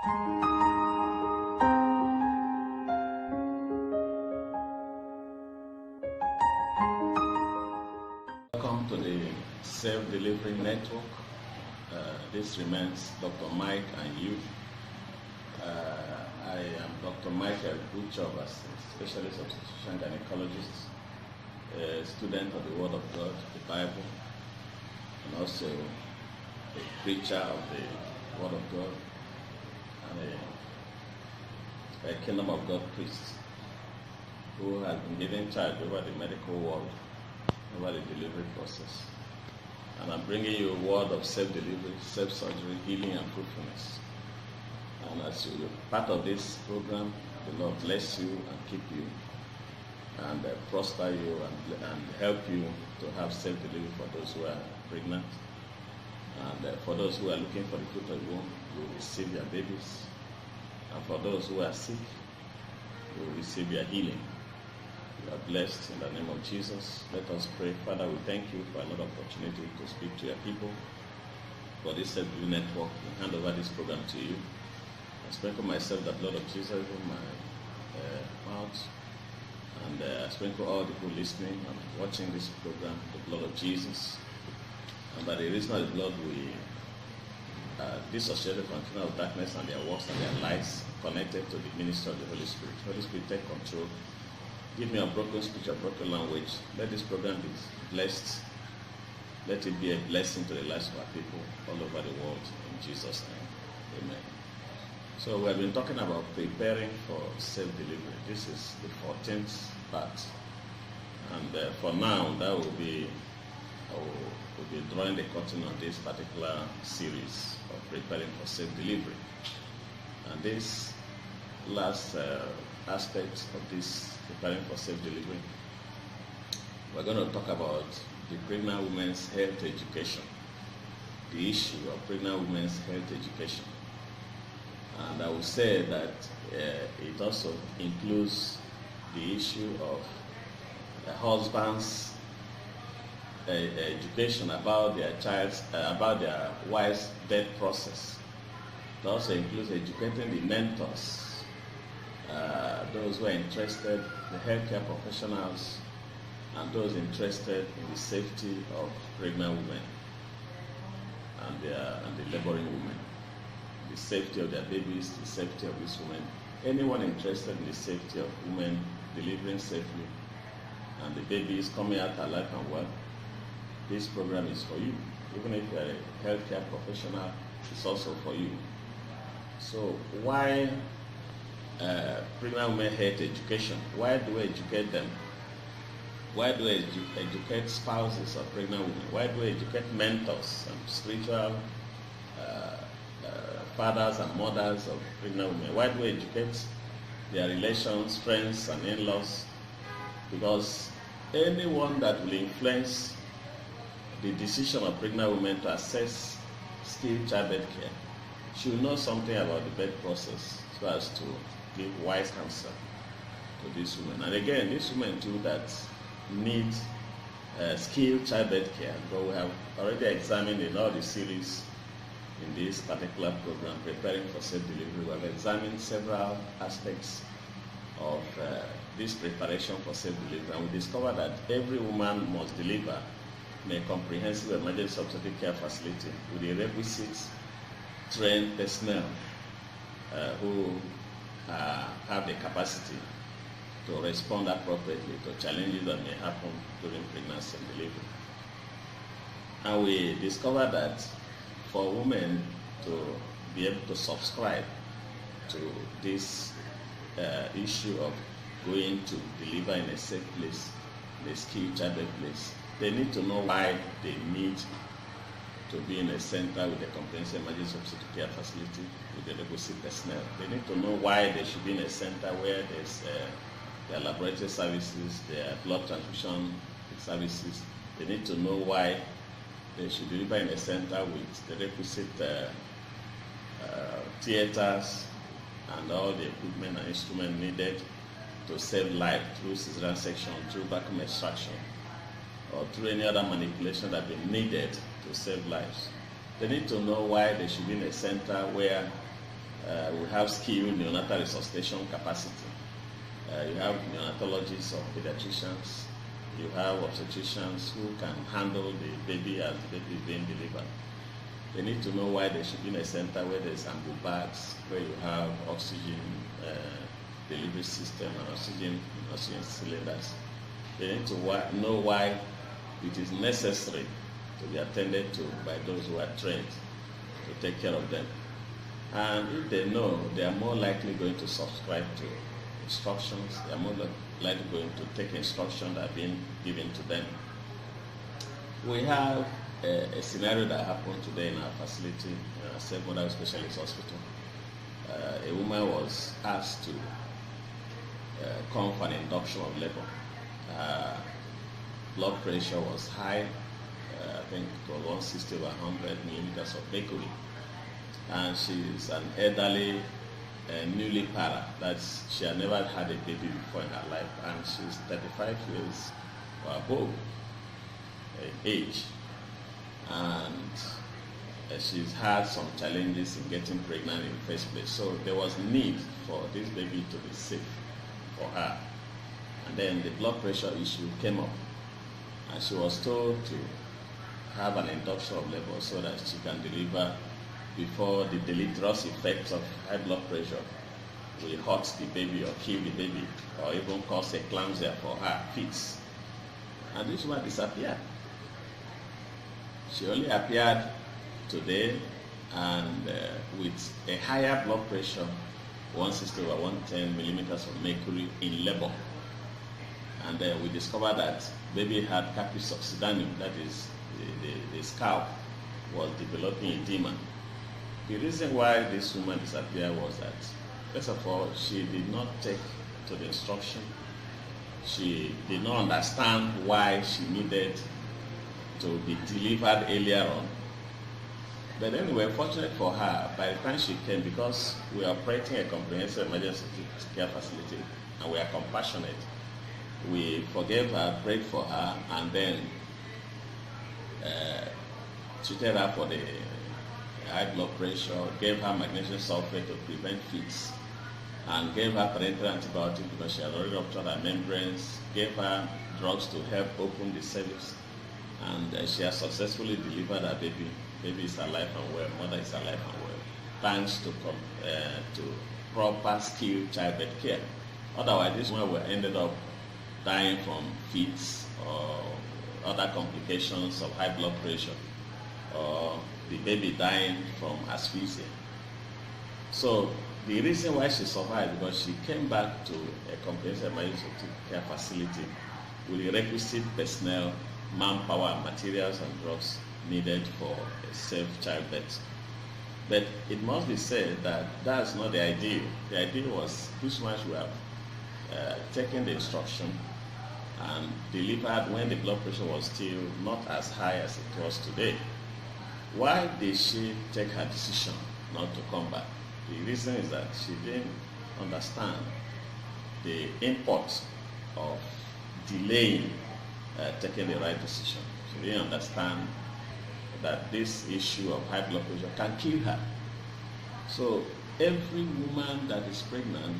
Welcome to the Self-Delivery Network. This remains Dr. Mike and you. I am Dr. Michael Butchov, a specialist obstetrician gynecologist, a student of the Word of God, the Bible, and also a preacher of the Word of God, and a Kingdom of God priest who has been given charge over the medical world, over the delivery process. And I'm bringing you a word of self-delivery, self-surgery, healing, and fruitfulness. And as you're part of this program, the Lord bless you and keep you, and prosper you and help you to have self-delivery for those who are pregnant. And for those who are looking for the fruit of the womb, you will receive your babies. And for those who are sick, you will receive your healing. You are blessed in the name of Jesus. Let us pray. Father, we thank you for another opportunity to speak to your people. For this self-delivery network, we hand over this program to you. I sprinkle myself the blood of Jesus in my mouth. And I sprinkle all the people listening and watching this program, the blood of Jesus. And by the reason of the blood, we are dissociated from the kingdom of darkness and their works and their lies, connected to the ministry of the Holy Spirit. Holy Spirit, take control. Give me a broken speech, a broken language. Let this program be blessed. Let it be a blessing to the lives of our people all over the world. In Jesus' name, amen. So we have been talking about preparing for self-delivery. This is the 14th part. And for now, that will be, we'll be drawing the curtain on this particular series of preparing for self-delivery. And this last aspect of this preparing for self-delivery, we're going to talk about the pregnant women's health education, the issue of pregnant women's health education. And I will say that it also includes the issue of the husband's education about their about their wife's death process. It also includes educating the mentors, those who are interested, the healthcare professionals, and those interested in the safety of pregnant women and the laboring women, the safety of their babies, the safety of these women. Anyone interested in the safety of women delivering safely and the babies coming out alive and well, this program is for you. Even if you're a healthcare professional, it's also for you. So why pregnant women health education? Why do we educate them? Why do we educate spouses of pregnant women? Why do we educate mentors and spiritual fathers and mothers of pregnant women? Why do we educate their relations, friends, and in-laws? Because anyone that will influence the decision of pregnant women to access skilled childbirth care should know something about the birth process so as to give wise counsel to these women. And again, these women too that need skilled childbirth care, but we have already examined in all the series in this particular program, Preparing for Self-Delivery, we have examined several aspects of this preparation for self-delivery, and we discovered that every woman must deliver in a comprehensive emergency obstetric care facility with the requisite trained personnel who have the capacity to respond appropriately to challenges that may happen during pregnancy and delivery. And we discovered that for women to be able to subscribe to this issue of going to deliver in a safe place, in a skilled childbirth place, they need to know why they need to be in a center with a comprehensive emergency obstetric care facility with the requisite personnel. They need to know why they should be in a center where there's their laboratory services, their blood transfusion services. They need to know why they should deliver in a center with the requisite theaters and all the equipment and instruments needed to save life through cesarean section, through vacuum extraction, or through any other manipulation that be needed to save lives. They need to know why they should be in a center where We have skilled neonatal resuscitation capacity. You have neonatologists or pediatricians. You have obstetricians who can handle the baby as the baby is being delivered. They need to know why they should be in a center where there's ambu bags, where you have oxygen delivery system and oxygen cylinders. They need to know why it is necessary to be attended to by those who are trained to take care of them. And if they know, they are more likely going to subscribe to instructions. They are more likely going to take instructions that are being given to them. We have a scenario that happened today in our facility, St. Mother Specialist Hospital. A woman was asked to come for an induction of labor. Blood pressure was high. I think it was 160 over 100 millimeters of mercury. And she's an elderly, newly para. That's, she had never had a baby before in her life, and she's 35 years or above age. And she's had some challenges in getting pregnant in the first place. So there was need for this baby to be safe for her. And then the blood pressure issue came up, and she was told to have an induction of labor so that she can deliver before the deleterious effects of high blood pressure will hurt the baby or kill the baby or even cause eclampsia for her fits. And this one disappeared. She only appeared today, and with a higher blood pressure, 160 over 110 millimeters of mercury in labor. And we discovered that baby had capris occidentum, that is, the scalp was developing edema. The reason why this woman disappeared was that, first of all, she did not take to the instruction. She did not understand why she needed to be delivered earlier on. But anyway, fortunate for her, by the time she came, because we are operating a comprehensive emergency care facility and we are compassionate, we forgave her, prayed for her, and then treated her for the high blood pressure, gave her magnesium sulfate to prevent fits, and gave her parenteral antibiotics because she had already ruptured her membranes, gave her drugs to help open the cervix, and she has successfully delivered her baby. Baby is alive and well, mother is alive and well, thanks to proper skilled childbirth care. Otherwise, this one would ended up dying from fits or other complications of high blood pressure, or the baby dying from asphyxia. So the reason why she survived because she came back to a comprehensive emergency care facility with the requisite personnel, manpower, materials, and drugs needed for a safe childbirth. But it must be said that that's not the ideal. The ideal was this much we have taken the instruction and delivered when the blood pressure was still not as high as it was today. Why did she take her decision not to come back? The reason is that she didn't understand the import of delaying taking the right decision. She didn't understand that this issue of high blood pressure can kill her. So every woman that is pregnant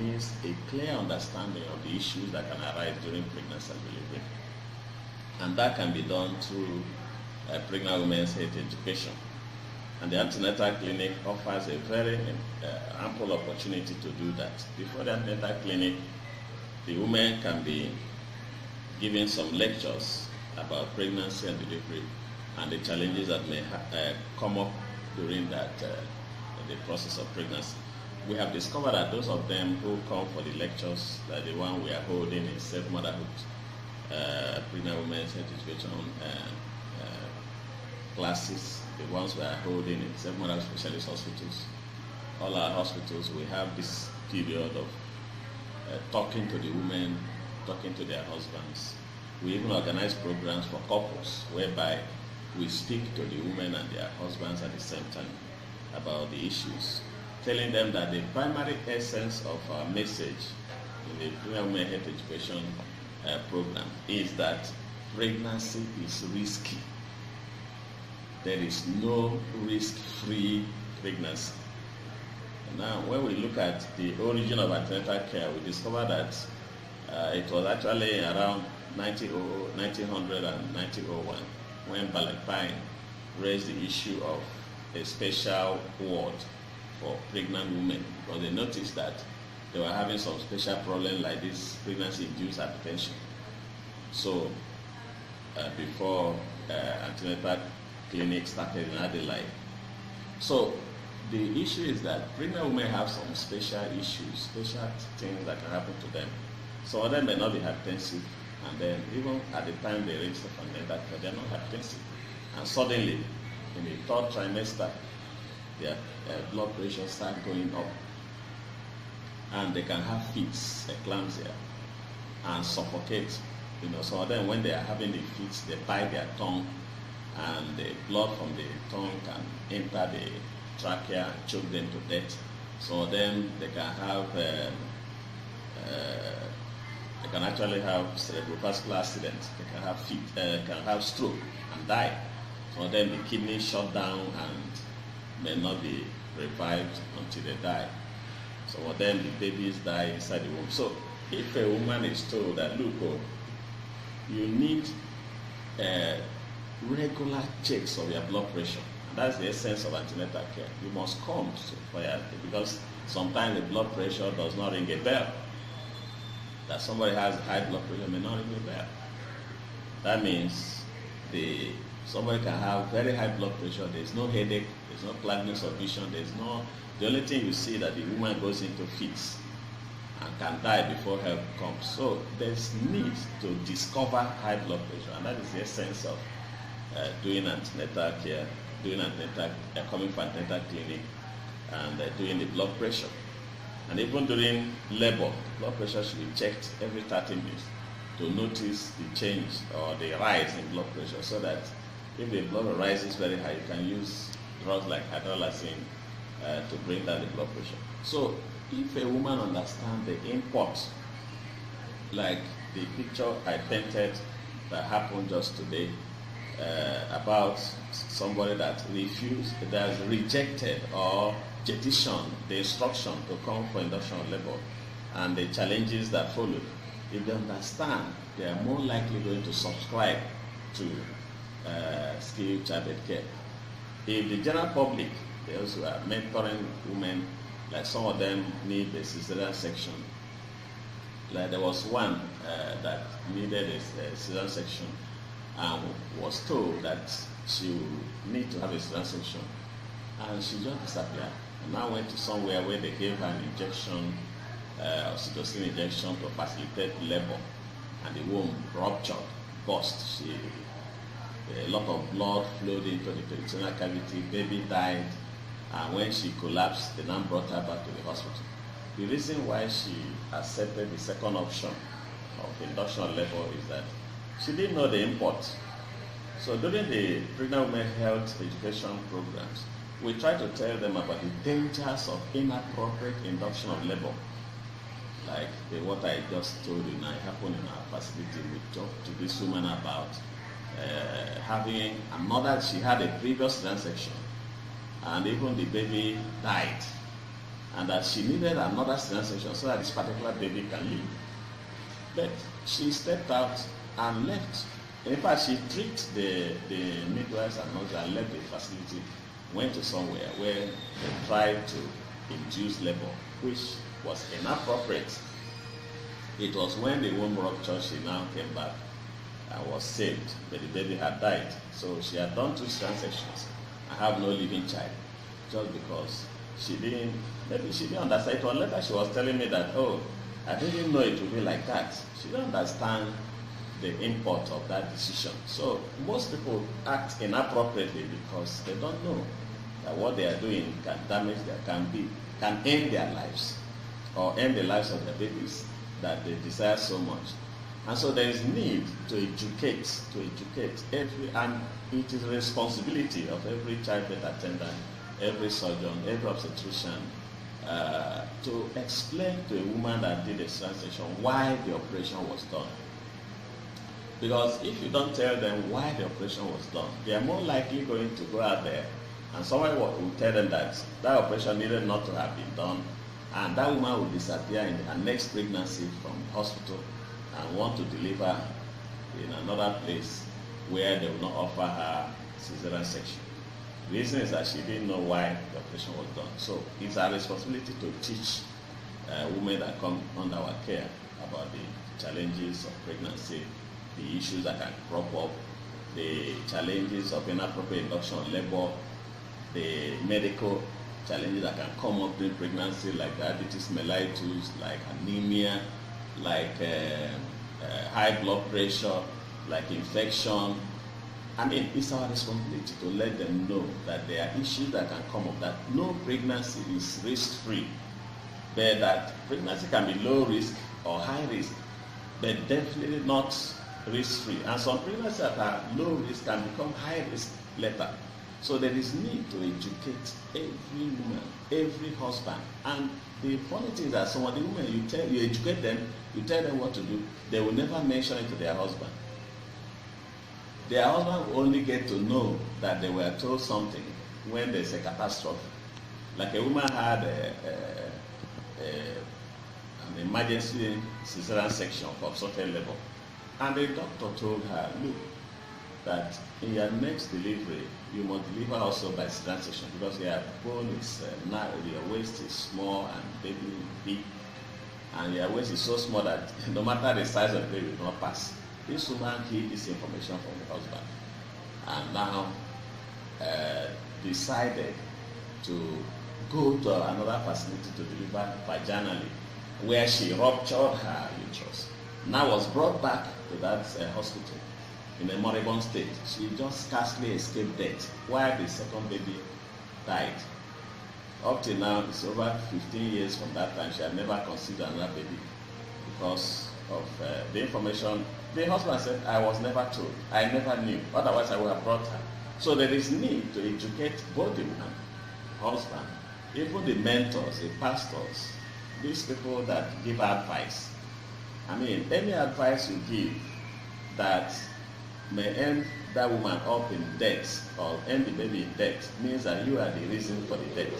needs a clear understanding of the issues that can arise during pregnancy and delivery. And that can be done through pregnant women's health education. And the antenatal clinic offers a very ample opportunity to do that. Before the antenatal clinic, the women can be given some lectures about pregnancy and delivery and the challenges that may come up during that the process of pregnancy. We have discovered that those of them who come for the lectures, that the one we are holding in safe motherhood, pregnant women's health education classes, the ones we are holding in safe mother specialist hospitals, all our hospitals, we have this period of talking to the women, talking to their husbands. We even organize programs for couples whereby we speak to the women and their husbands at the same time about the issues, telling them that the primary essence of our message in the Pregnant Women Health Education program is that pregnancy is risky. There is no risk-free pregnancy. Now, when we look at the origin of antenatal care, we discover that it was actually around 1900 and 1901 when Ballantyne raised the issue of a special ward for pregnant women, because they noticed that they were having some special problem like this pregnancy-induced hypertension. So before antenatal clinic started in Adelaide. So the issue is that pregnant women have some special issues, special things that can happen to them. Some of them may not be hypertensive, and then even at the time they reach the antenatal care, they're not hypertensive. And suddenly, in the third trimester, their blood pressure starts going up. And they can have fits, eclampsia, and suffocate. Some of them, when they are having the fits, they bite their tongue, and the blood from the tongue can enter the trachea and choke them to death. Some of them, they can have, they can actually have cerebrovascular accidents. They can have stroke and die. Some of them, the kidney shut down and may not be revived until they die. Some of them, the babies die inside the womb. So if a woman is told that, look, you need regular checks of your blood pressure, and that's the essence of antenatal care. You must come because sometimes the blood pressure does not ring a bell. That somebody has high blood pressure may not ring a bell. That means somebody can have very high blood pressure. There's no headache. There's no cloudiness of vision. The only thing you see that the woman goes into fits and can die before help comes. So there's need to discover high blood pressure, and that is the essence of doing antenatal care, coming for antenatal clinic, and doing the blood pressure. And even during labor, blood pressure should be checked every 30 minutes to notice the change or the rise in blood pressure, so that if the blood rises very high, you can use drugs like hydralazine to bring down the blood pressure. So if a woman understands the import, like the picture I painted that happened just today about somebody that has rejected or jettisoned the instruction to come for induction of labor and the challenges that followed, if they understand, they are more likely going to subscribe to skilled childbirth care. If the general public, those who are mentoring women, like some of them need a cesarean section. Like there was one that needed a cesarean section and was told that she would need to have a cesarean section, and she just disappeared. And now went to somewhere where they gave her an injection, oxytocin injection to facilitate labor, and the womb ruptured, burst. A lot of blood flowed into the peritoneal cavity. Baby died. And when she collapsed, they now brought her back to the hospital. The reason why she accepted the second option of induction of labor is that she didn't know the import. So during the pregnant women health education programs, we try to tell them about the dangers of inappropriate induction of labor. Like what I just told you now happened in our facility. We talked to this woman about having another, she had a previous transaction, and even the baby died, and that she needed another transaction so that this particular baby can live. But she stepped out and left. In fact, she tricked the midwives and nurses and left the facility, went to somewhere where they tried to induce labor, which was inappropriate. It was when the womb ruptured, she now came back and was saved, but the baby had died. So she had done 2 transactions. I have no living child, just because she didn't understand it. Later she was telling me that, I didn't know it would be like that. She didn't understand the import of that decision. So most people act inappropriately because they don't know that what they are doing can damage can end their lives, or end the lives of their babies that they desire so much. And so there is need to educate every, and it is the responsibility of every childbirth attendant, every surgeon, every obstetrician, to explain to a woman that did a transaction why the operation was done. Because if you don't tell them why the operation was done, they are more likely going to go out there and someone will tell them that that operation needed not to have been done, and that woman will disappear in her next pregnancy from the hospital and want to deliver in another place where they will not offer her cesarean section. The reason is that she didn't know why the operation was done. So it's our responsibility to teach women that come under our care about the challenges of pregnancy, the issues that can crop up, the challenges of inappropriate induction of labor, the medical challenges that can come up during pregnancy, like diabetes mellitus, like anemia, like high blood pressure, like infection. I mean, it's our responsibility to let them know that there are issues that can come up, that no pregnancy is risk-free, but that pregnancy can be low risk or high risk, but definitely not risk-free. And some pregnancies that are low risk can become high risk later. So there is need to educate every woman, every husband. And the funny thing is that some of the women, you educate them, you tell them what to do, they will never mention it to their husband. Their husband will only get to know that they were told something when there's a catastrophe. Like a woman had an emergency cesarean section for obstructed labor, and the doctor told her, look, that in your next delivery, you must deliver also by cesarean section because your bone is narrow, your waist is small and baby big, and your waist is so small that no matter the size of the baby, it will not pass. This woman hid this information from the husband, and now decided to go to another facility to deliver vaginally, where she ruptured her uterus. Now was brought back to that hospital in a moribund state. She just scarcely escaped death, while the second baby died. Up till now, it's over 15 years from that time. She had never conceived another baby because of the information. The husband said, I was never told. I never knew. Otherwise, I would have brought her. So there is need to educate both the woman, husband, even the mentors, the pastors, these people that give advice. I mean, any advice you give that may end that woman up in death or end the baby in death means that you are the reason for the death.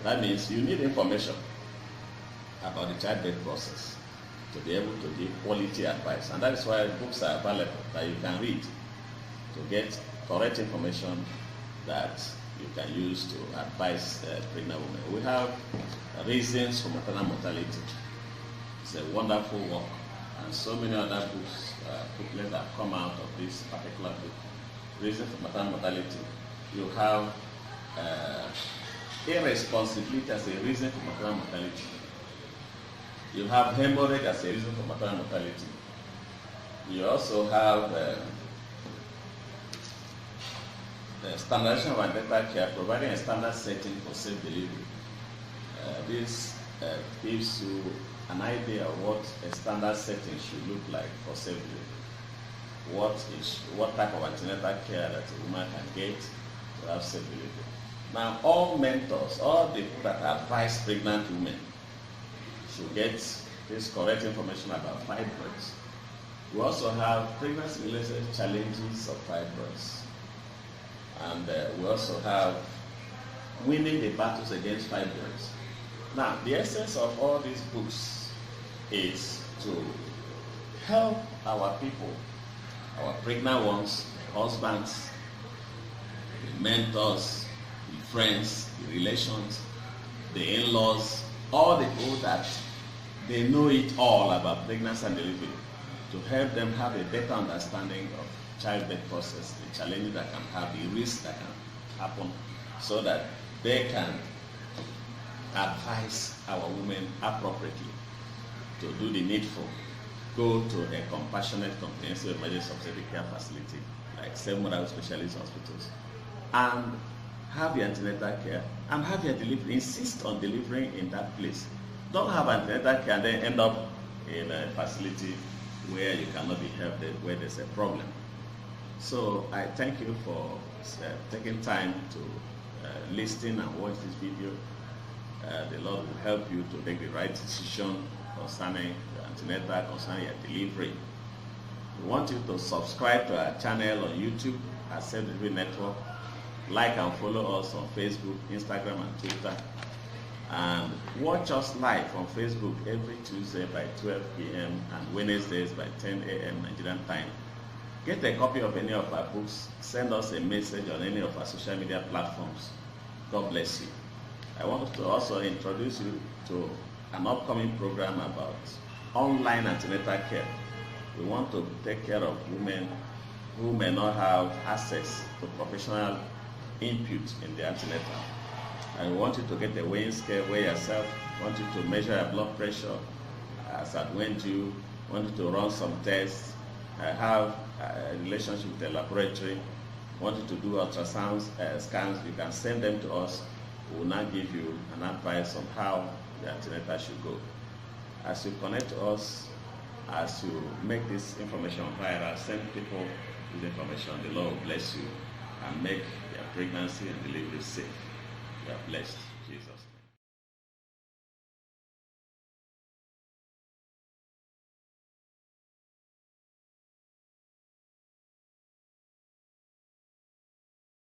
That means you need information about the childbirth process to be able to give quality advice. And that is why books are available that you can read to get correct information that you can use to advise pregnant women. We have Reasons for Maternal Mortality. It's a wonderful work, and so many other books, booklets that come out of this particular book. Reasons for Maternal Mortality. You have irresponsibility as a reason for maternal mortality. You have hemorrhage as a reason for maternal mortality. You also have standardization of antenatal care, providing a standard setting for safe delivery. This gives you an idea of what a standard setting should look like for safe delivery. What type of antenatal care that a woman can get to have safe delivery. Now, all mentors, all the people that advise pregnant women should get this correct information about fibroids. We also have pregnancy-related challenges of fibroids. And we also have winning the battles against fibroids. Now, the essence of all these books is to help our people, our pregnant ones, husbands, the mentors, the friends, the relations, the in-laws, all the people that they know it all about pregnancy and delivery, to help them have a better understanding of childbirth process, the challenges that can have, the risks that can happen, so that they can advise our women appropriately to do the needful. Go to a compassionate, comprehensive emergency obstetric care facility like 7 other specialist hospitals and have your antenatal care and have your delivery. Insist on delivering in that place. Don't have antenatal care and then end up in a facility where you cannot be helped, where there's a problem. So I thank you for taking time to listen and watch this video. The Lord will help you to take the right decision concerning your antenatal, concerning your delivery. We want you to subscribe to our channel on YouTube at Safe Delivery Network. like and follow us on Facebook, Instagram, and Twitter. And watch us live on Facebook every Tuesday by 12 p.m. and Wednesdays by 10 a.m. Nigerian time. Get a copy of any of our books. Send us a message on any of our social media platforms. God bless you. I want to also introduce you to an upcoming program about online antenatal care. We want to take care of women who may not have access to professional input in the antenatal. I want you to get a weighing scale, weigh yourself, want you to measure your blood pressure as at when due, want you to run some tests, have a relationship with the laboratory, want you to do ultrasound scans. You can send them to us. We will now give you an advice on how the antenatal should go. As you connect to us, as you make this information viral, send people this information. The Lord will bless you and make their pregnancy and delivery safe. You are blessed.